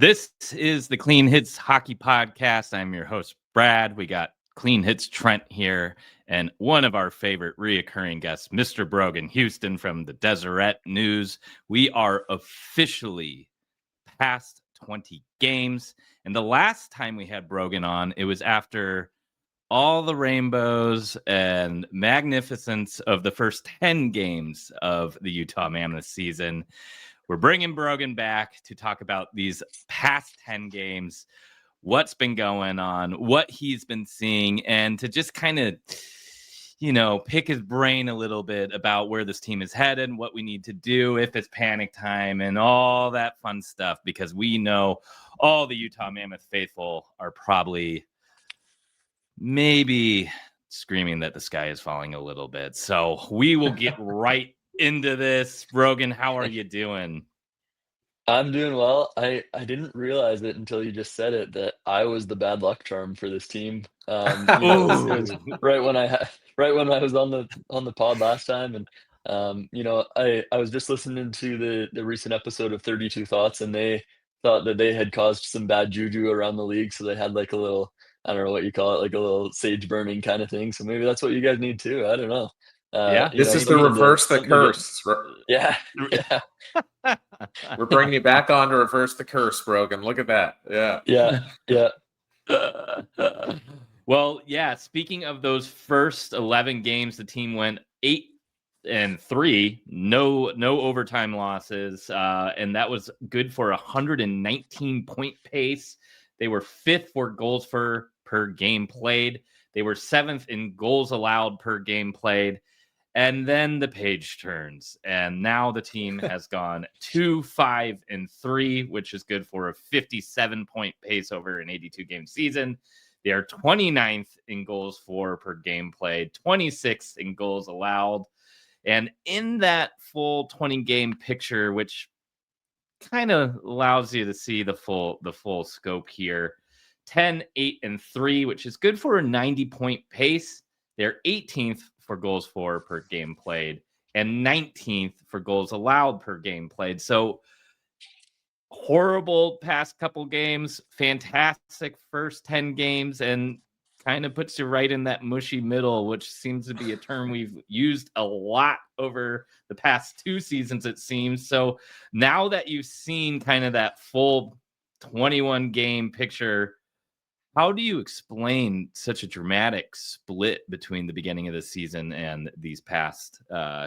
This is the Clean Hits Hockey Podcast. I'm your host, Brad. We got Clean Hits Trent here and one of our favorite reoccurring guests, Mr. Brogan Houston from the Deseret News. We are officially past 20 games. And the last time we had Brogan on, it was after all the rainbows and magnificence of the first 10 games of the Utah Mammoth season. We're bringing Brogan back to talk about these past 10 games, what's been going on, what he's been seeing, and to just kind of, pick his brain a little bit about where this team is headed, what we need to do, if it's panic time, and all that fun stuff, because we know all the Utah Mammoth faithful are probably maybe screaming that the sky is falling a little bit. So we will get right into this. Brogan, how are you doing? I'm doing well. I didn't realize it until you just said it that I was the bad luck charm for this team. It was right when I was on the pod last time, and I was just listening to the recent episode of 32 Thoughts, and they thought that they had caused some bad juju around the league, so they had like a little, I don't know what you call it, like a little sage burning kind of thing. So maybe that's what you guys need too. I don't know. Yeah, this is the reverse the curse. Yeah. We're bringing you back on to reverse the curse, Brogan. Look at that. Yeah. Well, yeah, speaking of those first 11 games, the team went 8-3, no overtime losses, and that was good for 119 point pace. They were 5th for goals per game played. They were 7th in goals allowed per game played. And then the page turns, and now the team has gone 2-5-3, which is good for a 57-point pace over an 82-game season. They are 29th in goals for per game played, 26th in goals allowed. And in that full 20-game picture, which kind of allows you to see the full scope here, 10-8-3, which is good for a 90-point pace. They're 18th for goals for per game played and 19th for goals allowed per game played. So horrible past couple games, fantastic first 10 games, and kind of puts you right in that mushy middle, which seems to be a term we've used a lot over the past 2 seasons, it seems. So now that you've seen kind of that full 21 game picture, how do you explain such a dramatic split between the beginning of the season and these past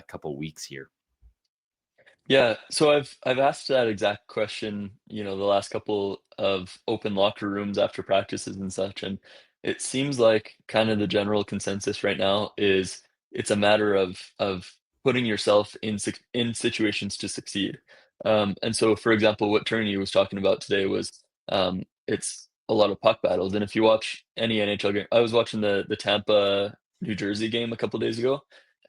couple weeks here? Yeah, so I've asked that exact question, the last couple of open locker rooms after practices and such, and it seems like kind of the general consensus right now is it's a matter of putting yourself in situations to succeed. And so, for example, what Turney was talking about today was it's a lot of puck battles. And if you watch any NHL game, I was watching the Tampa New Jersey game a couple days ago,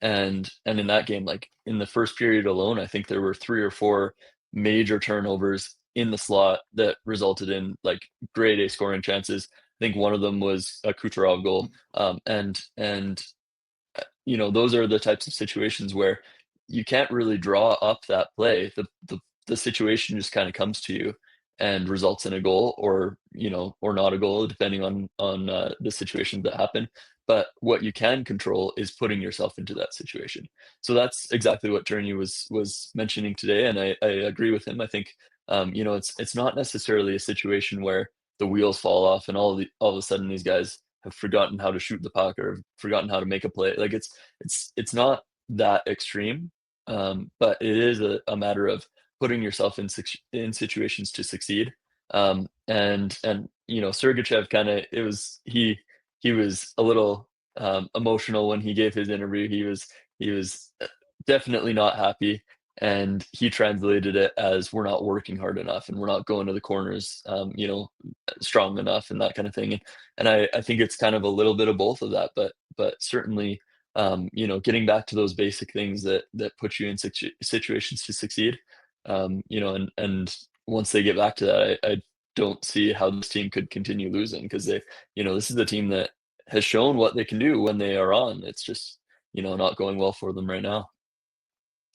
and in that game, like in the first period alone, I think there were 3 or 4 major turnovers in the slot that resulted in like grade A scoring chances. I think one of them was a Kucherov goal. Those are the types of situations where you can't really draw up that play. The situation just kind of comes to you and results in a goal, or not a goal, depending on the situations that happen. But what you can control is putting yourself into that situation. So that's exactly what Turney was mentioning today, and I agree with him. I think it's not necessarily a situation where the wheels fall off and all of a sudden these guys have forgotten how to shoot the puck or forgotten how to make a play. Like it's not that extreme, but it is a matter of putting yourself in situations to succeed. And Sergachev kind of, he was a little emotional when he gave his interview. He was definitely not happy, and he translated it as we're not working hard enough and we're not going to the corners, strong enough and that kind of thing. And I think it's kind of a little bit of both of that, but certainly, getting back to those basic things that put you in situations to succeed. And once they get back to that, I don't see how this team could continue losing, because this is the team that has shown what they can do when they are on. It's just, not going well for them right now.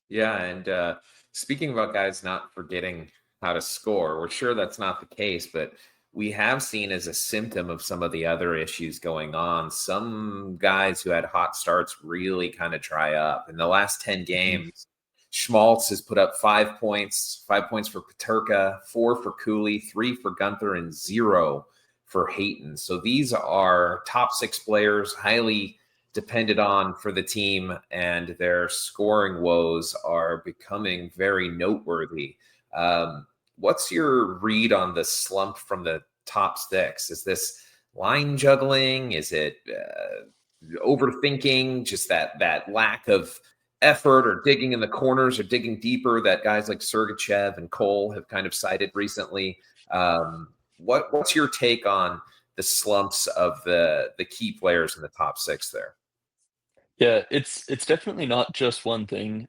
Yeah, and speaking about guys not forgetting how to score. We're sure that's not the case, but we have seen as a symptom of some of the other issues going on, some guys who had hot starts really kind of dry up. In the last 10 games, Schmaltz has put up 5 points, 5 points for Peterka, 4 for Cooley, 3 for Gunther, and 0 for Hayton. So these are top 6 players, highly depended on for the team, and their scoring woes are becoming very noteworthy. What's your read on the slump from the top 6? Is this line juggling? Is it overthinking? Just that lack of effort, or digging in the corners, or digging deeper that guys like Sergachev and Cole have kind of cited recently? What's your take on the slumps of the key players in the top 6 there? Yeah, it's definitely not just one thing.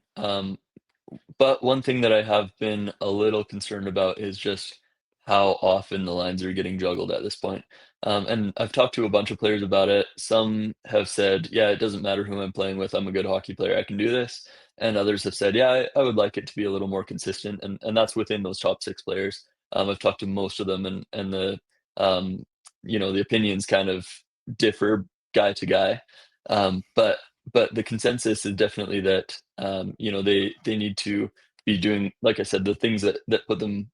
But one thing that I have been a little concerned about is just how often the lines are getting juggled at this point. And I've talked to a bunch of players about it. Some have said, yeah, it doesn't matter who I'm playing with. I'm a good hockey player. I can do this. And others have said, yeah, I would like it to be a little more consistent. And that's within those top 6 players. I've talked to most of them, and the, the opinions kind of differ guy to guy. But the consensus is definitely that they need to be doing, like I said, the things that put them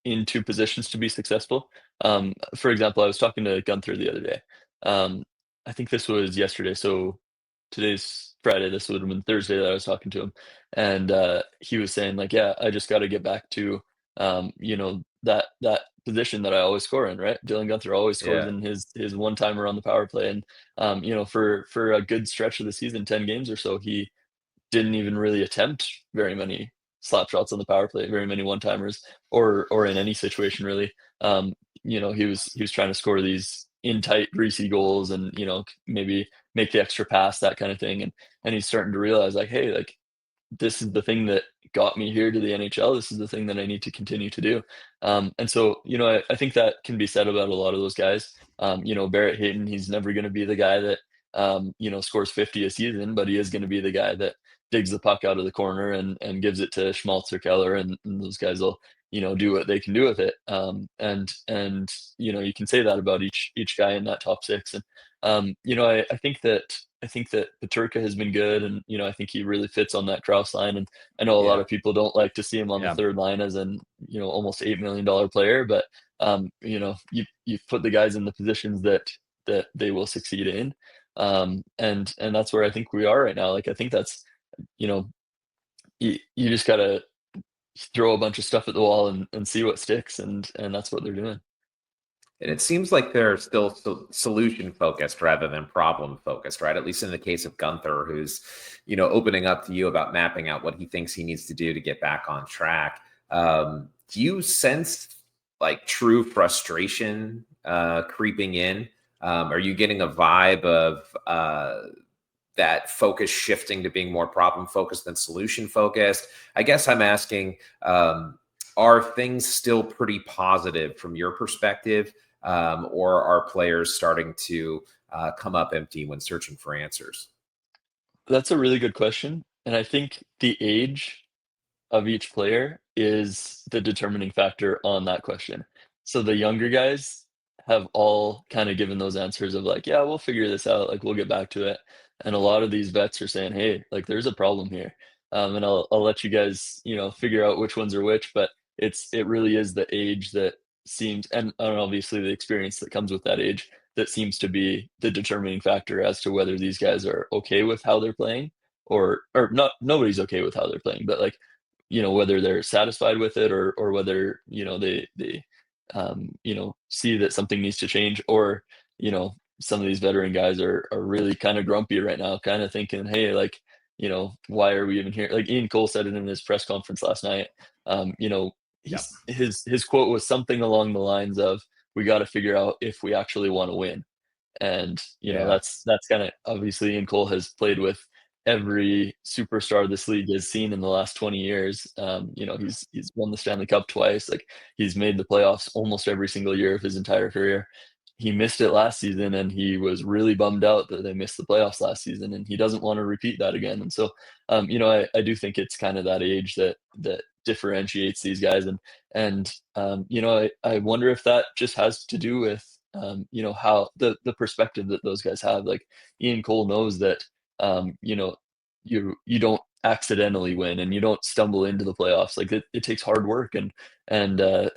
into positions to be successful. For example, I was talking to Gunther the other day. I think this was yesterday, so today's Friday. This would have been Thursday that I was talking to him, and he was saying like, "Yeah, I just got to get back to that position that I always score in." Right, Dylan Gunther always scores in his one timer on the power play, and for a good stretch of the season, 10 games or so, he didn't even really attempt very many slap shots on the power play, very many one timers, or in any situation really. He was trying to score these in tight, greasy goals, and maybe make the extra pass, that kind of thing, and he's starting to realize like, hey, like this is the thing that got me here to the NHL. This is the thing that I need to continue to do. And so, I think that can be said about a lot of those guys. Barrett Hayton, he's never going to be the guy that, scores 50 a season, but he is going to be the guy that digs the puck out of the corner and gives it to Schmaltz or Keller, and those guys will, do what they can do with it. And you can say that about each guy in that top 6. And, I think that Peterka has been good, and I think he really fits on that Kraus line. And I know a lot of people don't like to see him on the third line as an almost $8 million player, but you put the guys in the positions that they will succeed in, and that's where I think we are right now. Like I think that's you just gotta throw a bunch of stuff at the wall and see what sticks, and that's what they're doing. And it seems like they're still solution focused rather than problem focused, right? At least in the case of Gunther, who's, opening up to you about mapping out what he thinks he needs to do to get back on track. Do you sense like true frustration creeping in? Are you getting a vibe of that focus shifting to being more problem focused than solution focused? I guess I'm asking, are things still pretty positive from your perspective? Or are players starting to come up empty when searching for answers? That's a really good question. And I think the age of each player is the determining factor on that question. So the younger guys have all kind of given those answers of like, yeah, we'll figure this out. Like, we'll get back to it. And a lot of these vets are saying, hey, like, there's a problem here. And I'll let you guys, figure out which ones are which, but it really is the age that seems, and obviously the experience that comes with that age, that seems to be the determining factor as to whether these guys are okay with how they're playing, or not. Nobody's okay with how they're playing, but like, whether they're satisfied with it, or whether they see that something needs to change, or some of these veteran guys are really kind of grumpy right now, kind of thinking, hey, like, why are we even here? Like Ian Cole said it in his press conference last night. His quote was something along the lines of, we got to figure out if we actually want to win. And that's kind of, obviously Ian Cole has played with every superstar this league has seen in the last 20 years. He's won the Stanley Cup twice. Like, he's made the playoffs almost every single year of his entire career. he missed it last season, and he was really bummed out that they missed the playoffs last season, and he doesn't want to repeat that again. And so, I do think it's kind of that age that differentiates these guys, and I wonder if that just has to do with how the perspective that those guys have. Like Ian Cole knows that you don't accidentally win, and you don't stumble into the playoffs. Like it takes hard work, and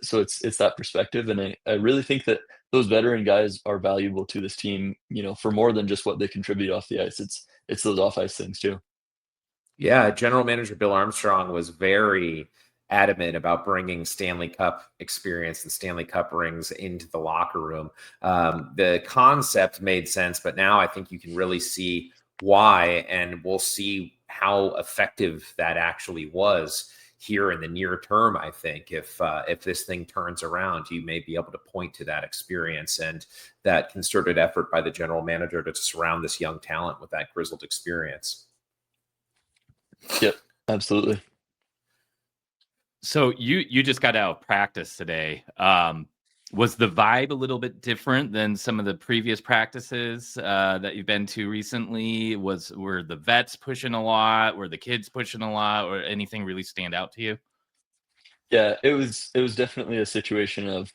so it's that perspective. And I really think that those veteran guys are valuable to this team, for more than just what they contribute off the ice. It's those off ice things too. Yeah, General Manager Bill Armstrong was very adamant about bringing Stanley Cup experience and Stanley Cup rings into the locker room. The concept made sense, but now I think you can really see why, and we'll see how effective that actually was here in the near term. I think if this thing turns around, you may be able to point to that experience and that concerted effort by the general manager to surround this young talent with that grizzled experience. Yep, absolutely. So you just got out of practice today. Was the vibe a little bit different than some of the previous practices that you've been to recently? Were the vets pushing a lot? Were the kids pushing a lot? Or anything really stand out to you? Yeah, it was definitely a situation of,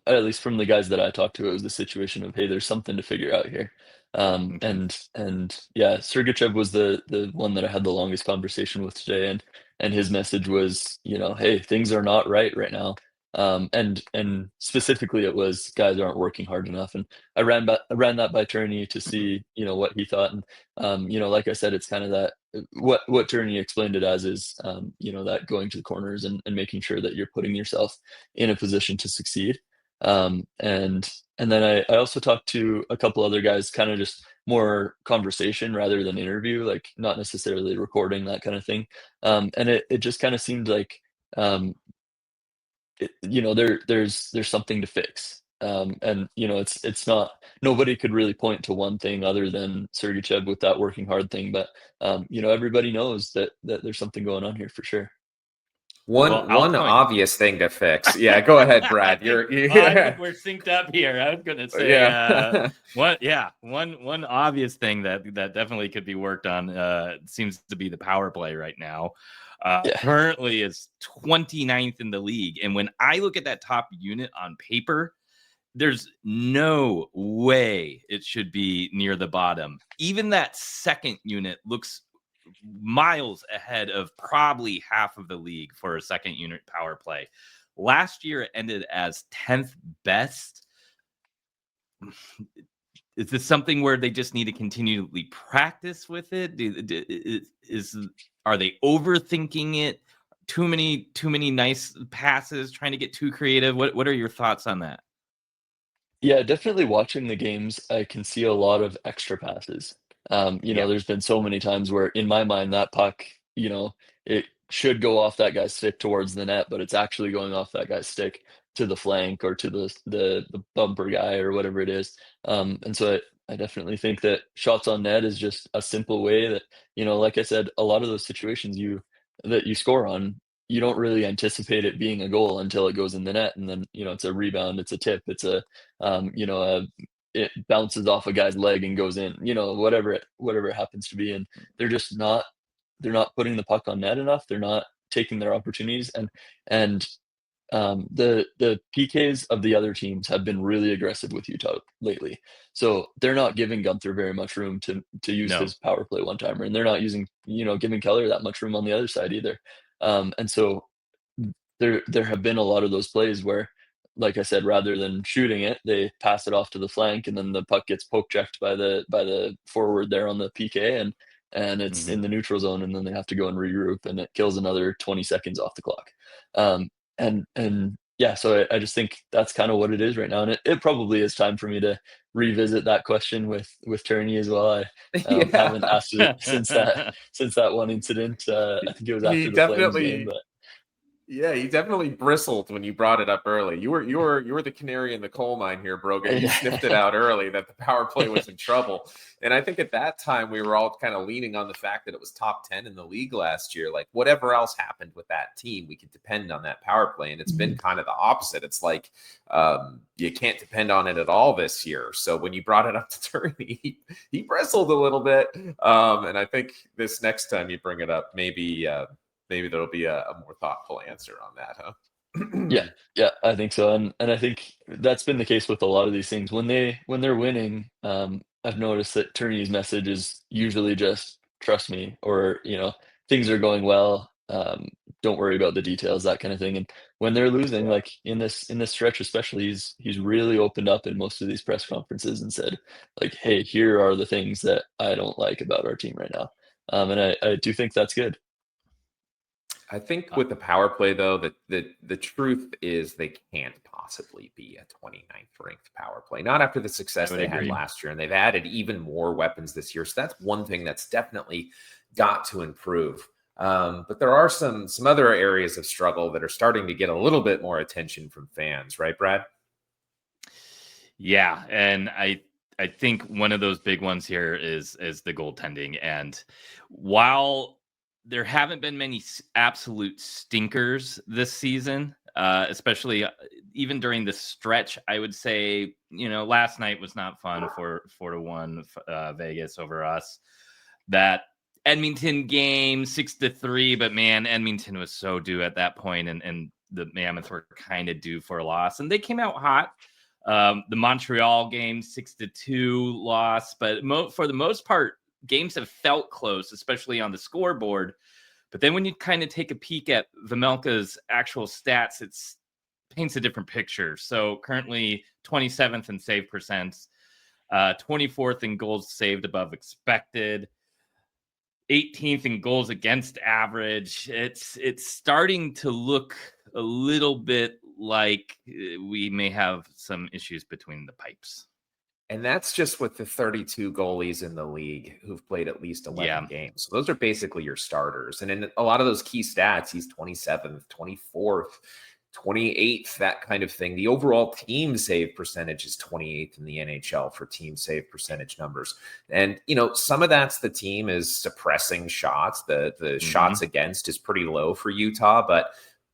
at least from the guys that I talked to, it was the situation of, hey, there's something to figure out here. Okay. And yeah, Sergachev was the one that I had the longest conversation with today, and his message was, hey, things are not right now. And specifically it was guys aren't working hard enough. And I ran that by Turney to see, what he thought. And like I said, it's kind of that what Turney explained it as is, that going to the corners and making sure that you're putting yourself in a position to succeed. And then I also talked to a couple other guys, kind of just more conversation rather than interview, like not necessarily recording, that kind of thing. And it just kind of seemed like, there's something to fix. And it's not, nobody could really point to one thing other than Sergachev with that working hard thing, but everybody knows that there's something going on here for sure. One obvious thing to fix. Yeah, go ahead, Brad. I think we're synced up here. I was gonna say, one obvious thing that definitely could be worked on seems to be the power play right now. Currently is 29th in the league, and when I look at that top unit on paper, there's no way it should be near the bottom. Even that second unit looks miles ahead of probably half of the league for a second unit power play. Last year it ended as 10th best. Is this something where they just need to continually practice with it? Are they overthinking it? Too many nice passes, trying to get too creative? What are your thoughts on that? Yeah, definitely watching the games, I can see a lot of extra passes. There's been so many times where in my mind that puck, it should go off that guy's stick towards the net, but it's actually going off that guy's stick to the flank or to the bumper guy or whatever it is. And so I definitely think that shots on net is just a simple way that, like I said, a lot of those situations that you score on, you don't really anticipate it being a goal until it goes in the net. And then, it's a rebound, it's a tip, it's it bounces off a guy's leg and goes in, whatever it happens to be. And they're not putting the puck on net enough. They're not taking their opportunities. And the PKs of the other teams have been really aggressive with Utah lately. So they're not giving Gunther very much room to use his power play one timer. And they're not giving Keller that much room on the other side either. And so there have been a lot of those plays where, like I said, rather than shooting it, they pass it off to the flank, and then the puck gets poke checked by the forward there on the PK, and it's in the neutral zone, and then they have to go and regroup, and it kills another 20 seconds off the clock. And yeah, so I just think that's kind of what it is right now, and it probably is time for me to revisit that question with Turney as well. I haven't asked it since that one incident. I think it was after the Flames game, but Yeah, you definitely bristled when you brought it up early. You were the canary in the coal mine here, Brogan. You sniffed it out early that the power play was in trouble. And I think at that time we were all kind of leaning on the fact that it was top 10 in the league last year. Like whatever else happened with that team, we could depend on that power play. And it's been kind of the opposite. It's like you can't depend on it at all this year. So when you brought it up to Turney, he bristled a little bit. And I think this next time you bring it up, maybe there'll be a more thoughtful answer on that, huh? Yeah, I think so, and I think that's been the case with a lot of these things. When they're winning, I've noticed that Turney's message is usually just trust me, or things are going well. Don't worry about the details, that kind of thing. And when they're losing, Yeah. like in this stretch especially, he's really opened up in most of these press conferences and said, like, hey, here are the things that I don't like about our team right now. And I do think that's good. I think with the power play, though, the truth is they can't possibly be a 29th ranked power play. Not after the success they had last year, and they've added even more weapons this year. So that's one thing that's definitely got to improve. But there are some other areas of struggle that are starting to get a little bit more attention from fans, right, Brad? Yeah, and I think one of those big ones here is the goaltending. And while there haven't been many absolute stinkers this season, especially even during the stretch, I would say, last night was not fun for 4-1 Vegas over us. That Edmonton game 6-3, but man, Edmonton was so due at that point, and the Mammoth were kind of due for a loss, and they came out hot. The Montreal game 6-2 loss, but for the most part, games have felt close, especially on the scoreboard. But then when you kind of take a peek at Vejmelka's actual stats, it paints a different picture. So currently 27th in save percents, 24th in goals saved above expected, 18th in goals against average. It's starting to look a little bit like we may have some issues between the pipes. And that's just with the 32 goalies in the league who've played at least 11 games. So those are basically your starters. And in a lot of those key stats, he's 27th, 24th, 28th, that kind of thing. The overall team save percentage is 28th in the NHL for team save percentage numbers. And, some of that's the team is suppressing shots. The shots against is pretty low for Utah. But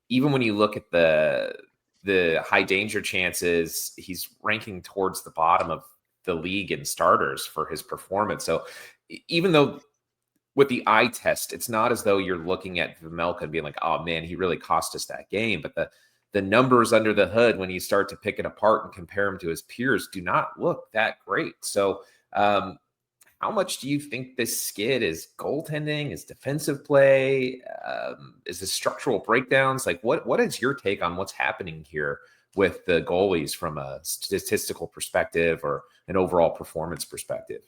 even when you look at the high danger chances, he's ranking towards the bottom of the league in starters for his performance. So even though with the eye test, it's not as though you're looking at Vejmelka and being like, oh man, he really cost us that game. But the numbers under the hood, when you start to pick it apart and compare him to his peers, do not look that great. So how much do you think this skid is goaltending, is defensive play, is the structural breakdowns? Like what is your take on what's happening here with the goalies from a statistical perspective or an overall performance perspective?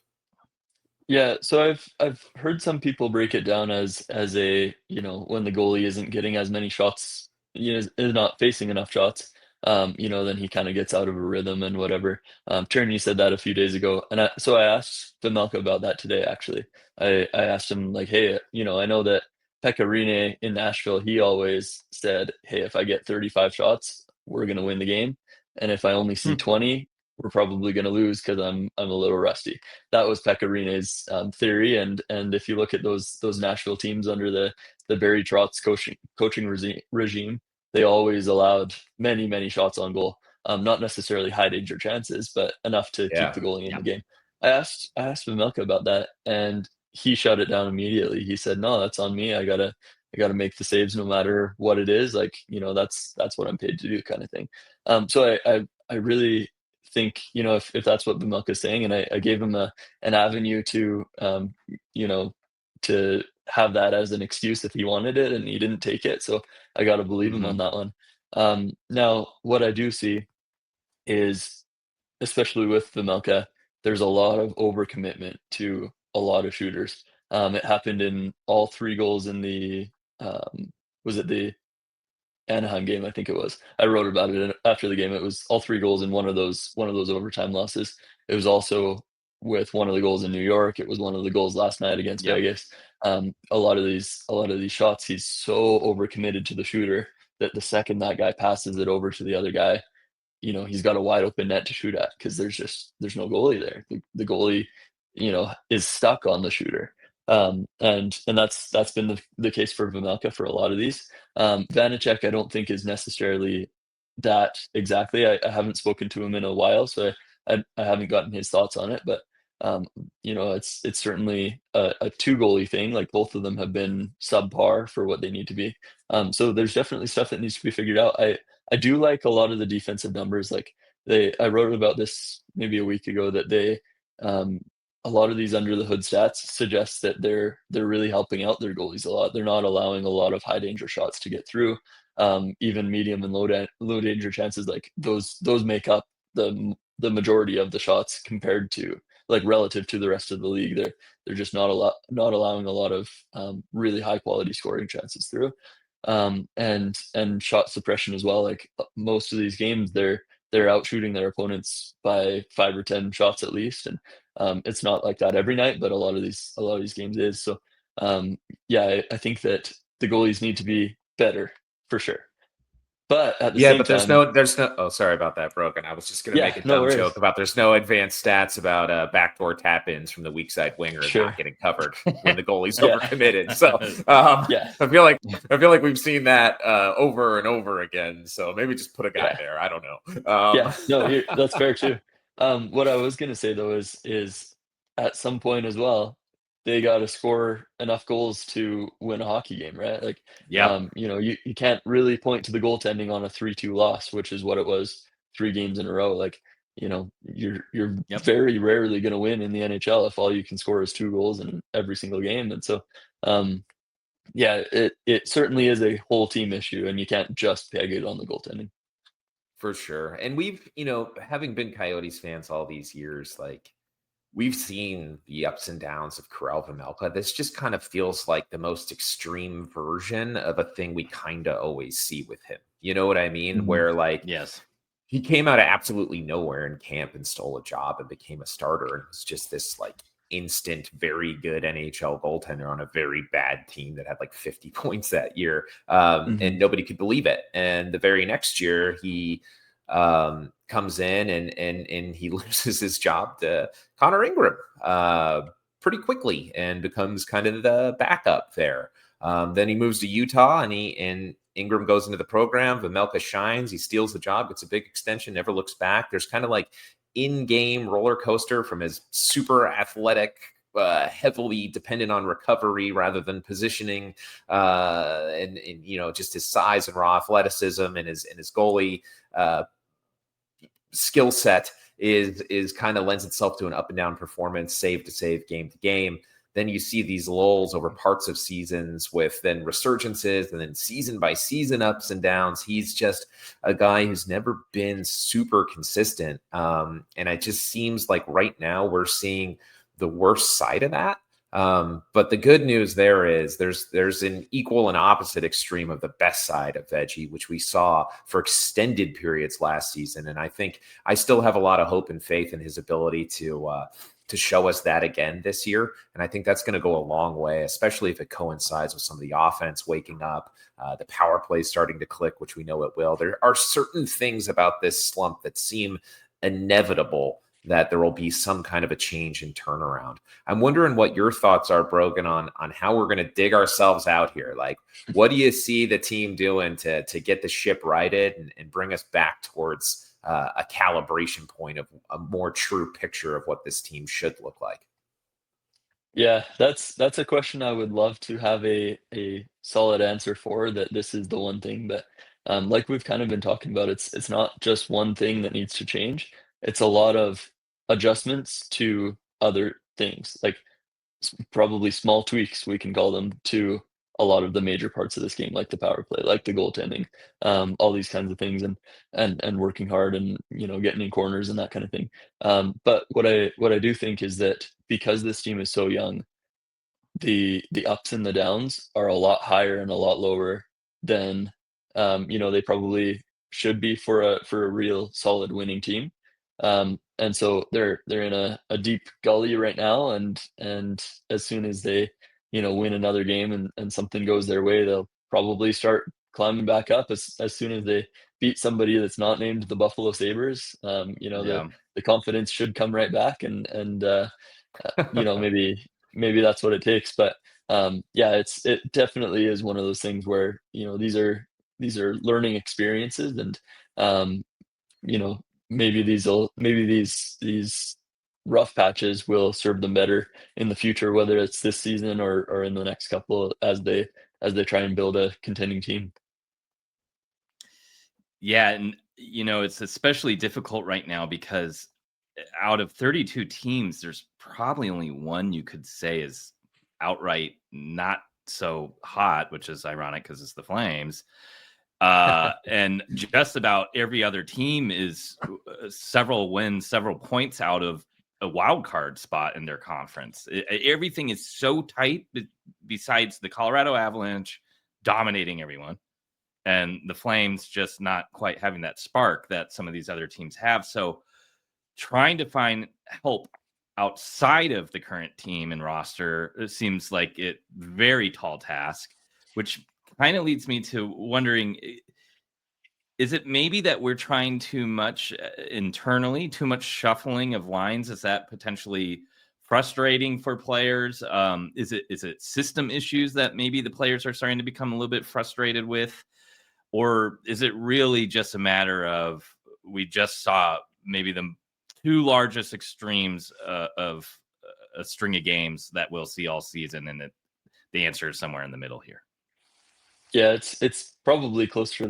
Yeah, so I've heard some people break it down as a, when the goalie isn't getting as many shots, is not facing enough shots, then he kind of gets out of a rhythm and whatever. Turney said that a few days ago, and so I asked Vejmelka about that today. Actually, I asked him like, hey, I know that Pekka Rinne in Nashville, he always said, hey, if I get 35 shots, we're gonna win the game, and if I only see 20, we're probably going to lose because I'm a little rusty. That was Pekka Rinne's theory, and if you look at those Nashville teams under the Barry Trotz coaching regime, they always allowed many shots on goal. Not necessarily high danger chances, but enough to keep the goalie in the game. I asked Vejmelka about that, and he shut it down immediately. He said, "No, that's on me. I gotta make the saves no matter what it is. Like, that's what I'm paid to do, kind of thing." So I really think, if that's what Vejmelka is saying, and I gave him an avenue to to have that as an excuse if he wanted it, and he didn't take it, so I got to believe him on that one. Now what I do see is, especially with Vejmelka, there's a lot of overcommitment to a lot of shooters. It happened in all 3 goals in the was it the Anaheim game, I think it was. I wrote about it after the game. It was all 3 goals in one of those overtime losses. It was also with one of the goals in New York. It was one of the goals last night against Vegas. A lot of these shots, he's so overcommitted to the shooter that the second that guy passes it over to the other guy, he's got a wide open net to shoot at, because there's no goalie there. The goalie, is stuck on the shooter. And that's been the case for Vejmelka for a lot of these. Vanacek, I don't think is necessarily that exactly. I haven't spoken to him in a while, so I haven't gotten his thoughts on it. But it's certainly a two goalie thing. Like, both of them have been subpar for what they need to be. So there's definitely stuff that needs to be figured out. I do like a lot of the defensive numbers. Like, I wrote about this maybe a week ago, that a lot of these under the hood stats suggest that they're really helping out their goalies a lot. They're not allowing a lot of high danger shots to get through. Even medium and low danger chances, like those make up the majority of the shots compared to, like, relative to the rest of the league. They're just not allowing a lot of really high quality scoring chances through. And shot suppression as well. Like, most of these games, they're out shooting their opponents by 5 or 10 shots at least. And it's not like that every night, but a lot of these games is. So yeah, I think that the goalies need to be better for sure. But at the same but there's time, no. Oh, sorry about that, Brogan. I was just going to make a dumb worries. joke about there's no advanced stats about backdoor tap-ins from the weak side winger not getting covered when the goalie's overcommitted. So I feel like we've seen that over and over again. So maybe just put a guy there. I don't know. That's fair too. What I was going to say though is at some point as well, they got to score enough goals to win a hockey game, right? Like, you can't really point to the goaltending on a 3-2 loss, which is what it was 3 games in a row. Like, you're very rarely going to win in the NHL if all you can score is 2 goals in every single game. And so, it certainly is a whole team issue, and you can't just peg it on the goaltending. For sure. And we've, having been Coyotes fans all these years, like, we've seen the ups and downs of Karel Vejmelka. This just kind of feels like the most extreme version of a thing we kind of always see with him. You know what I mean? Mm-hmm. Where, like, yes, he came out of absolutely nowhere in camp and stole a job and became a starter. And was just this, like, instant, very good NHL goaltender on a very bad team that had like 50 points that year. And nobody could believe it. And the very next year, he comes in and he loses his job to Connor Ingram pretty quickly and becomes kind of the backup there. Then he moves to Utah and Ingram goes into the program. Vejmelka shines. He steals the job, gets a big extension, never looks back. There's kind of like in-game roller coaster from his super athletic, heavily dependent on recovery rather than positioning, and just his size and raw athleticism and his goalie skill set is kind of lends itself to an up and down performance, save to save, game to game. Then you see these lulls over parts of seasons with then resurgences and then season by season ups and downs. He's just a guy who's never been super consistent. And it just seems like right now we're seeing the worst side of that. But the good news there is there's an equal and opposite extreme of the best side of Veggie, which we saw for extended periods last season. And I think I still have a lot of hope and faith in his ability to show us that again this year. And I think that's going to go a long way, especially if it coincides with some of the offense waking up, the power play starting to click, which we know it will. There are certain things about this slump that seem inevitable, that there will be some kind of a change and turnaround. I'm wondering what your thoughts are, Brogan, on how we're going to dig ourselves out here. Like, what do you see the team doing to get the ship righted and bring us back towards a calibration point of a more true picture of what this team should look like? Yeah, that's a question I would love to have a solid answer for, that this is the one thing. But like we've kind of been talking about, it's not just one thing that needs to change. It's a lot of adjustments to other things, like probably small tweaks, we can call them, to a lot of the major parts of this game, like the power play, like the goaltending, all these kinds of things, and working hard and getting in corners and that kind of thing. But what I do think is that because this team is so young, the ups and the downs are a lot higher and a lot lower than they probably should be for a real solid winning team. And so they're in a deep gully right now, and as soon as they win another game and something goes their way, they'll probably start climbing back up as soon as they beat somebody that's not named the Buffalo Sabres. Yeah. The confidence should come right back, and maybe that's what it takes. But it definitely is one of those things where these are learning experiences, and maybe these rough patches will serve them better in the future, whether it's this season or in the next couple, as they try and build a contending team. Yeah, and it's especially difficult right now because out of 32 teams, there's probably only one you could say is outright not so hot, which is ironic because it's the Flames. And just about every other team is several wins, several points out of a wild card spot in their conference. Everything is so tight, besides the Colorado Avalanche dominating everyone, and the Flames just not quite having that spark that some of these other teams have. So trying to find help outside of the current team and roster seems like a very tall task, which kind of leads me to wondering, is it maybe that we're trying too much internally, too much shuffling of lines? Is that potentially frustrating for players? Is it system issues that maybe the players are starting to become a little bit frustrated with? Or is it really just a matter of we just saw maybe the two largest extremes of a string of games that we'll see all season, and the answer is somewhere in the middle here? Yeah, it's probably closer to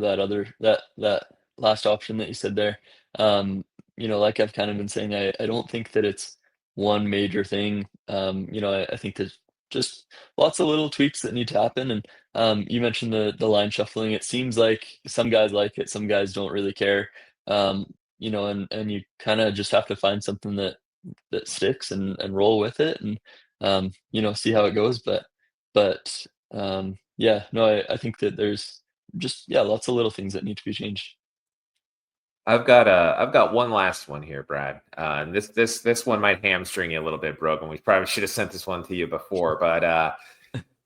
that last option that you said there. Like I've kind of been saying, I don't think that it's one major thing. I think there's just lots of little tweaks that need to happen. And you mentioned the line shuffling. It seems like some guys like it, some guys don't really care. And you kind of just have to find something that sticks and roll with it, and see how it goes. But yeah, no, I think that there's just lots of little things that need to be changed. I've got one last one here, Brad. And this one might hamstring you a little bit, Brogan. We probably should have sent this one to you before, but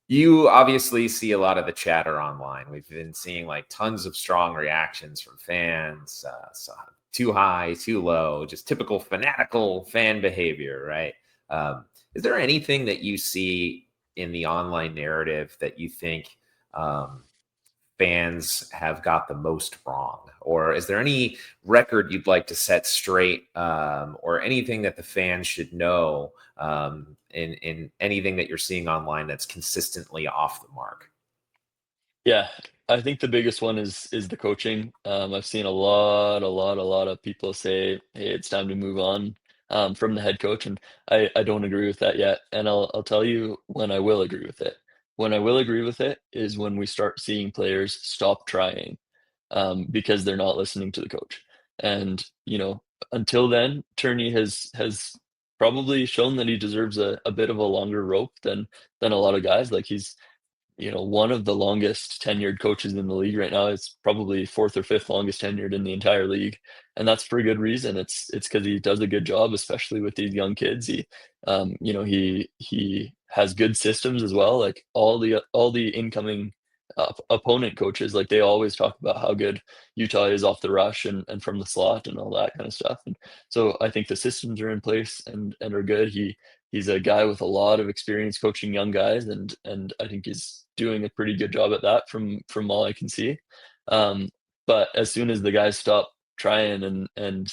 you obviously see a lot of the chatter online. We've been seeing like tons of strong reactions from fans. So too high, too low, just typical fanatical fan behavior, right? Is there anything that you see in the online narrative that you think fans have got the most wrong? Or is there any record you'd like to set straight, or anything that the fans should know in anything that you're seeing online that's consistently off the mark? Yeah, I think the biggest one is the coaching. I've seen a lot of people say, "Hey, it's time to move on from the head coach," and I don't agree with that yet. And I'll tell you when I will agree with it. When I will agree with it is when we start seeing players stop trying because they're not listening to the coach. And until then, Turney has probably shown that he deserves a bit of a longer rope than a lot of guys. Like he's one of the longest tenured coaches in the league right now. It's probably fourth or fifth longest tenured in the entire league, and that's for good reason. It's because he does a good job, especially with these young kids. He has good systems as well. Like all the incoming opponent coaches, like they always talk about how good Utah is off the rush and from the slot and all that kind of stuff. And so I think the systems are in place and are good. He's a guy with a lot of experience coaching young guys, and I think he's doing a pretty good job at that from all I can see. But as soon as the guys stop trying and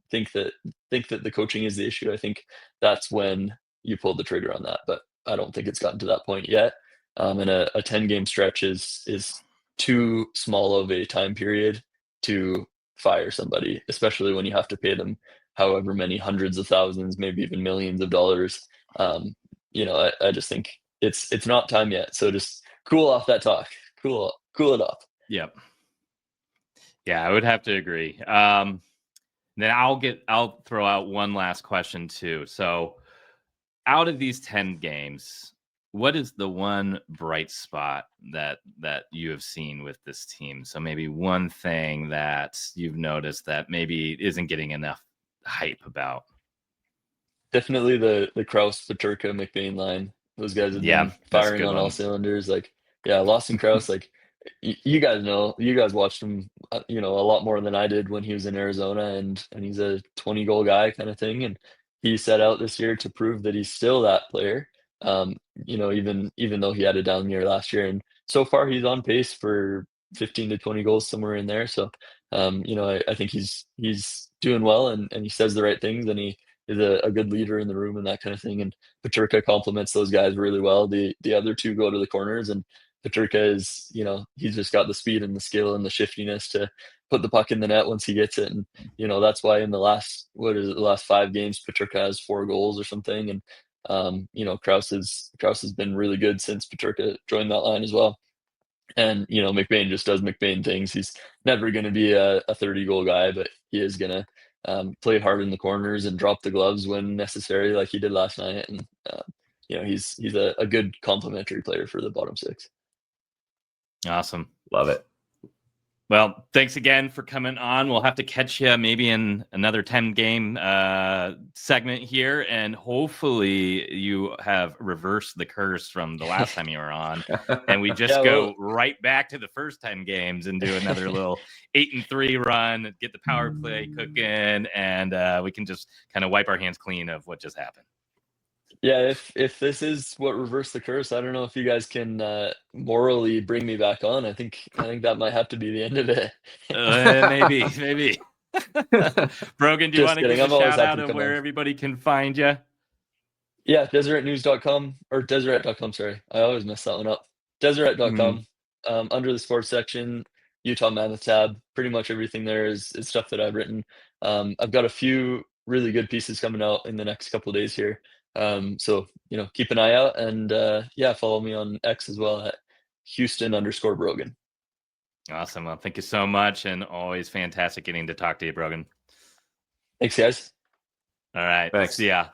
think that the coaching is the issue, I think that's when you pull the trigger on that. But I don't think it's gotten to that point yet. And a 10-game stretch is too small of a time period to fire somebody, especially when you have to pay them however many hundreds of thousands, maybe even millions of dollars. I just think it's not time yet. So just cool off that talk. Cool it off. Yep. Yeah, I would have to agree. Then I'll throw out one last question too. So out of these 10 games, what is the one bright spot that you have seen with this team? So maybe one thing that you've noticed that maybe isn't getting enough hype about. Definitely the Kraus, Paterka, McBain line. Those guys have been That's a firing good on one. all cylinders. Like, yeah, Lawson Kraus, like You guys know, you guys watched him, a lot more than I did when he was in Arizona, and he's a 20 goal guy kind of thing. And he set out this year to prove that he's still that player. Even though he had a down year last year, and so far he's on pace for 15 to 20 goals somewhere in there. So, I think he's doing well, and he says the right things, and he is a good leader in the room and that kind of thing. And Peterka complements those guys really well. The other two go to the corners, and Peterka is, he's just got the speed and the skill and the shiftiness to put the puck in the net once he gets it. And, that's why in the last 5 games, Peterka has 4 goals or something. And, Kraus has been really good since Peterka joined that line as well. And, McBain just does McBain things. He's never going to be a 30 goal guy, but he is going to play hard in the corners and drop the gloves when necessary, like he did last night. And, he's a good complementary player for the bottom six. Awesome. Love it. Well, thanks again for coming on. We'll have to catch you maybe in another 10-game segment here, and hopefully you have reversed the curse from the last time you were on, and we just go right back to the first 10 games and do another little 8-3 run, get the power play cooking, and we can just kind of wipe our hands clean of what just happened. Yeah, if this is what reversed the curse, I don't know if you guys can morally bring me back on. I think that might have to be the end of it. Maybe. Brogan, do you want to give a shout out of where everybody can find you? Yeah, deseretnews.com or deseret.com. Sorry, I always mess that one up. Deseret.com. Under the sports section, Utah Mammoth tab. Pretty much everything there is stuff that I've written. I've got a few really good pieces coming out in the next couple of days here. So keep an eye out, and follow me on X as well at Houston_Brogan. Awesome. Well, thank you so much, and always fantastic getting to talk to you, Brogan. Thanks, guys. All right. Thanks. See ya.